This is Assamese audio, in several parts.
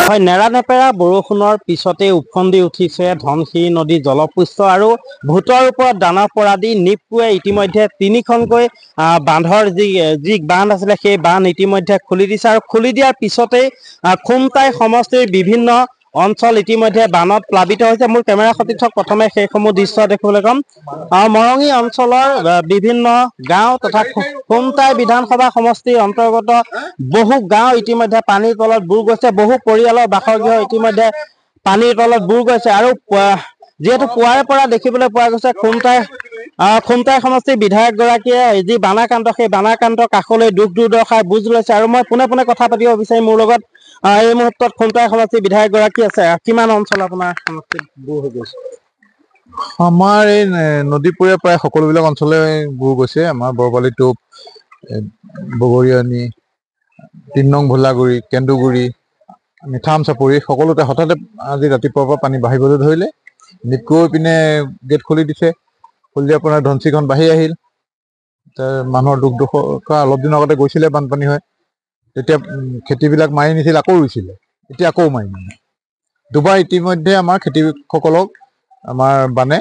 হয়, নেৰানেপেৰা বৰষুণৰ পিছতে উফন্দি উঠিছে ধনশিৰি নদী জলপৃষ্ঠ আৰু ভূতৰ ওপৰত দানা পৰা দি নিপকুৱে ইতিমধ্যে তিনিখনকৈ বান্ধৰ যি বান্ধ আছিলে সেই বান্ধ ইতিমধ্যে খুলি দিছে আৰু খুলি দিয়াৰ পিছতেই খুমটাই সমষ্টিৰ বিভিন্ন অঞ্চল ইতিমধ্যে বানত প্লাবিত হৈছে। মোৰ কেমেৰা সতীৰ্থক প্ৰথমে সেইসমূহ দৃশ্য দেখিবলৈ কম। মৰঙী অঞ্চলৰ বিভিন্ন গাঁও তথা খুমটাই বিধানসভা সমষ্টিৰ অন্তৰ্গত বহু গাঁও ইতিমধ্যে পানীৰ তলত বুৰ গৈছে। বহু পৰিয়ালৰ বাসগৃহ ইতিমধ্যে পানীৰ তলত বুৰ গৈছে আৰু যিহেতু পুৱাৰে পৰা দেখিবলৈ পোৱা গৈছে খুমটাই সমষ্টিৰ বিধায়কগৰাকীয়ে যি বানাক্ৰান্ত সেই বানাক্ৰান্ত কাষলৈ দুখ দুৰ্দশাৰ বুজ লৈছে আৰু মই পোনে পোনে কথা পাতিব বিচাৰিম। মোৰ লগত এই মুহূৰ্তত খুমটাই সমষ্টিৰ বিধায়কগৰাকী আছে। কিমান অঞ্চল আপোনাৰ সমষ্টিত বুৰ হৈ গৈছে? আমাৰ এই নদীপৰীয়া প্ৰায় সকলোবিলাক অঞ্চলে বুৰ গৈছে। আমাৰ বৰবালি টোপ, বগৰীয়ানি, ৩ নং ভোলাগুৰি, কেন্দুগুৰি, মিঠাম চাপৰি সকলোতে হঠাতে আজি ৰাতিপুৱাৰ পৰা পানী বাঢ়িবলৈ ধৰিলে। নিপকৈ পিনে গেট খুলি দিছে। খুলি দিয়াৰ পৰা ধনশিৰিখন বাঢ়ি আহিল। মানুহৰ দুখ দুখা অলপ দিনৰ আগতে গৈছিলে বানপানী হয়, তেতিয়া খেতিবিলাক মাৰি নিছিল, আকৌ ৰুইছিলে, এতিয়া আকৌ মাৰি নিলে। দুবাৰ ইতিমধ্যে আমাৰ খেতিয়কসকলক আমাৰ বানে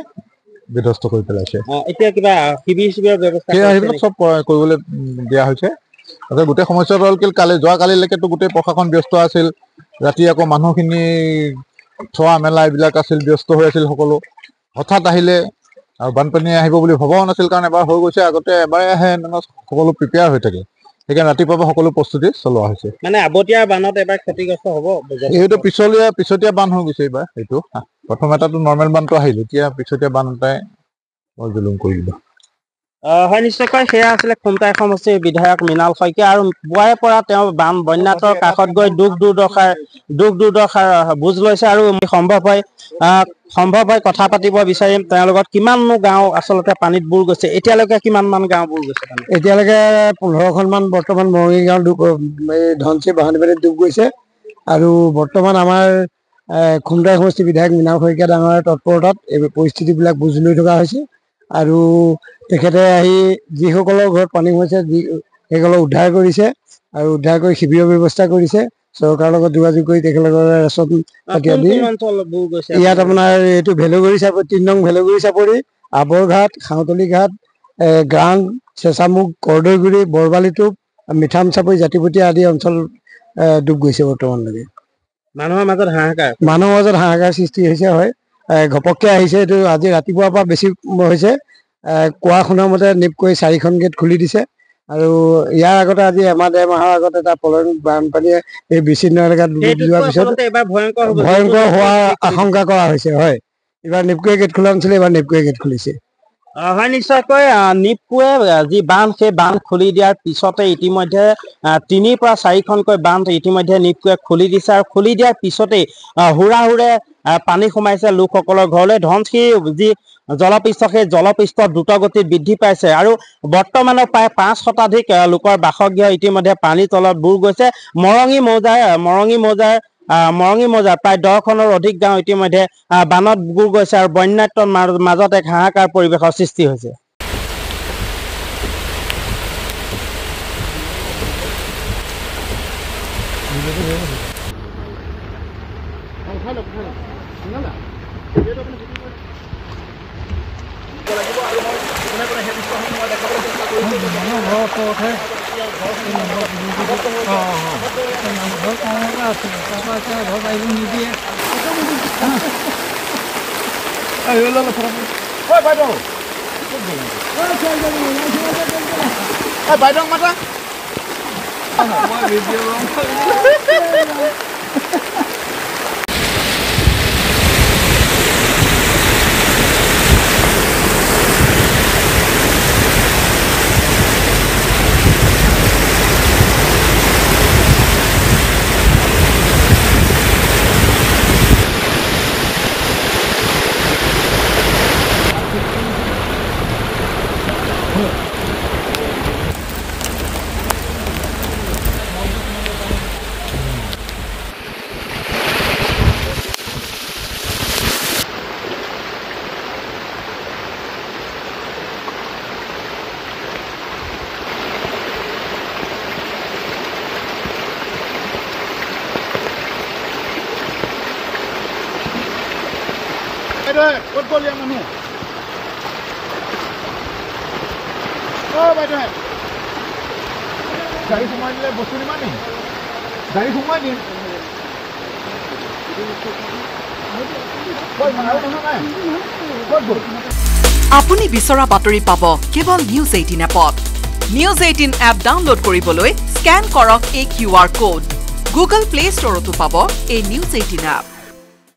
বিধ্বস্ত কৰি পেলাইছে। এতিয়া কিবা শিবিৰ ব্যৱস্থা সেইবিলাক চব কৰিবলৈ দিয়া হৈছে। গোটেই সমস্যাটো হ'ল কি যোৱাকালিলৈকেতো গোটেই প্ৰশাসন ব্যস্ত আছিল। ৰাতি আকৌ মানুহখিনি থোৱা মেলা এইবিলাক আছিল, ব্যস্ত হৈ আছিল সকলো। হঠাৎ আহিলে আৰু বানপানী আহিব বুলি ভবাও নাছিল, কাৰণ এবাৰ হৈ গৈছে আগতে, এবাৰে আহে সকলো প্ৰিপেয়াৰ হৈ থাকে। সেইকাৰণে ৰাতিপুৱাৰ পৰা সকলো প্ৰস্তুতি চলোৱা হৈছে। মানে আগতীয়া বানত এবাৰ ক্ষতিগ্ৰস্ত হ'ব। এইটো পিছতীয়া বান হৈ গৈছে এইবাৰ। এইটো প্ৰথম এটাতো নৰ্মেল বানটো আহিল, এতিয়া পিছতীয়া বান এটাই বৰ জুলুম কৰি দিলে। হয়, নিশ্চয়কৈ সেয়া আছিলে খুমটাই সমষ্টিৰ বিধায়ক মৃণাল শইকীয়া আৰু পুৱাৰে পৰা তেওঁ বন্যাতৰ কাষত গৈ দুখ দুৰ্দশাৰ বুজ লৈছে আৰু সম্ভৱ হয় কথা পাতিব বিচাৰিম তেওঁৰ লগত। কিমাননো গাঁও আচলতে পানীত বুৰ গৈছে এতিয়ালৈকে? কিমান মান গাঁও বুৰ গৈছে? এতিয়ালৈকে 15খন বৰ্তমান মৰঙী গাঁও ধনশিৰি বাঢ়নিপানীত ডুব গৈছে আৰু বৰ্তমান আমাৰ খুমটাই সমষ্টিৰ বিধায়ক মৃণাল শইকীয়া ডাঙৰীয়াৰ তৎপৰতাত এই পৰিস্থিতিবিলাক বুজ লৈ থকা হৈছে আৰু তেখেতে আহি যিসকলৰ ঘৰত পানী হৈছে সেইসকলক উদ্ধাৰ কৰিছে আৰু উদ্ধাৰ কৰি শিবিৰৰ ব্যৱস্থা কৰিছে। চৰকাৰৰ লগত যোগাযোগ কৰি তেখেতলোকৰ ৰেচন পাতি আদি। ইয়াত আপোনাৰ এইটো ভেলগুৰি চাপৰি, 3 নং ভেলগুৰি চাপৰি, আবৰঘাট, খাওঁতলী ঘাট, গাং, চেঁচামুখ, কৰদৈগুৰি, বৰবালিটোপ, মিঠাম চাপৰি, জাতিপতীয়া আদি অঞ্চল ডুব গৈছে বৰ্তমানলৈকে। মানুহৰ মাজত হাহাকাৰ সৃষ্টি হৈছে। হয়, ঘপককে আহিছে। এইটো আজি ৰাতিপুৱাৰ পৰা বেছি হৈছে। কোৱা শুনা মতে নিপকৈ 4খন গেট খুলি দিছে আৰু ইয়াৰ আগতে আজি এমাহ 1.5 মাহৰ আগত এটা বানপানীয়ে এই বিচ্ছিন্ন এলেকাত ডুবি যোৱাৰ পিছত ভয়ংকৰ হোৱাৰ আশংকা কৰা হৈছে। হয়, এইবাৰ নিপকৈ গেট খোলা নাছিলে, এইবাৰ নিপকৈ গেট খুলিছে। হয়, নিশ্চয়কৈ নিপকুৱে যি বান্ধ সেই বান্ধ খুলি দিয়াৰ পিছতে ইতিমধ্যে 3 পৰা 4খনকৈ বান্ধ ইতিমধ্যে নিপকুৱে খুলি দিছে আৰু খুলি দিয়াৰ পিছতেই হুৰাহুৰে পানী সোমাইছে লোকসকলৰ ঘৰলৈ। ধনশিৰি যি জলপৃষ্ঠ সেই জলপৃষ্ঠ দ্ৰুতগতিত বৃদ্ধি পাইছে আৰু বৰ্তমানৰ প্ৰায় 5 শতাধিক লোকৰ বাসগৃহ ইতিমধ্যে পানীৰ তলত বুৰ গৈছে। মৰঙী মৌজাৰ প্ৰায় 10খনৰ অধিক গাঁও ইতিমধ্যে বানত বুৰ গৈছে আৰু বন্যাত্মৰ মাজত এক হাহাকাৰ পৰিৱেশৰ সৃষ্টি হৈছে। বাইদেউ মাতা বাইদেউ ক'ত গ'ল ইয়াৰ মানুহ বাইদেউ গাড়ী সোমাই দিলে বস্তু নিবা নি গাড়ী সোমাই দিম আপুনি বিচৰা বাতৰি পাব কেৱল নিউজ 18 এপত নিউজ 18 এপ ডাউনলোড কৰিবলৈ স্ক্যান কৰক এই QR কোড গুগল প্লে ষ্টৰতো পাব এই নিউজ 18 এপ